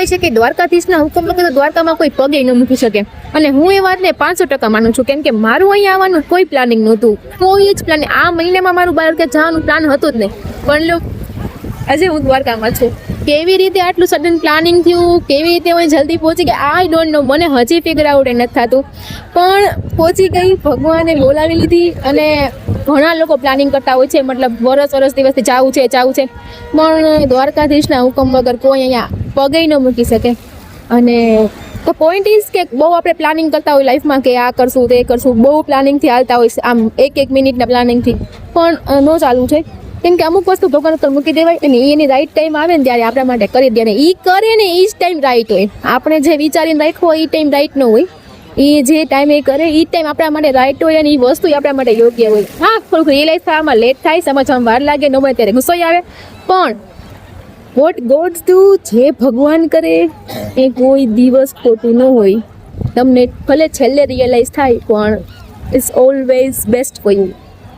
કહેવાય છે કે દ્વારકાધીશના હુકમ વગર દ્વારકામાં કોઈ પગે ન મૂકી શકે, અને હું એ વાતને 500% માનું છું. કેમ કે મારું અહીંયા આવવાનું કોઈ પ્લાનિંગ નહોતું, કોઈ જ પ્લાનિંગ. આ મહિનામાં મારું બહાર કે જવાનું પ્લાન હતું જ નહીં, પણ લો આજે હું દ્વારકામાં છું. કેવી રીતે આટલું સડન પ્લાનિંગ થયું, કેવી રીતે હું જલ્દી પહોંચી ગઈ, આઈ ડોન્ટ નો. મને હજી ફિગર આઉટ નથી થતું, પણ પહોંચી ગઈ, ભગવાને બોલાવી લીધી. અને ઘણા લોકો પ્લાનિંગ કરતા હોય છે, મતલબ વર્ષ દિવસથી જવું છે, પણ દ્વારકાધીશના હુકમ વગર કોઈ અહીંયા પગે ન મૂકી શકે. અને તો પોઈન્ટ ઇઝ કે બહુ આપણે પ્લાનિંગ કરતા હોય લાઈફમાં કે આ કરશું તે કરશું, બહુ પ્લાનિંગથી હાલતા હોય, આમ એક મિનિટના પ્લાનિંગથી, પણ ન ચાલવું છે. કેમ કે અમુક વસ્તુ ભગવાન ઉપર મૂકી દેવાય, અને એની રાઈટ ટાઈમ આવે ને ત્યારે આપણા માટે કરી દે. ને એ કરે ને એ જ ટાઈમ રાઈટ હોય. આપણે જે વિચારીને રાખ્યો હોય એ ટાઈમ રાઈટ ન હોય, એ જે ટાઈમ એ કરે એ ટાઈમ આપણા માટે રાઈટ હોય, અને એ વસ્તુ આપણા માટે યોગ્ય હોય. હા, થોડુંક રિયલાઇઝ થવામાં લેટ થાય, સમજવામાં વાર લાગે, ન બને ત્યારે ગુસ્સો આવે, પણ વોટ ગોડ્સ ડુ, જે ભગવાન કરે એ કોઈ દિવસ ખોટું ન હોય. તમને ભલે છેલ્લે રિયલાઇઝ થાય, પણ it's always best for you.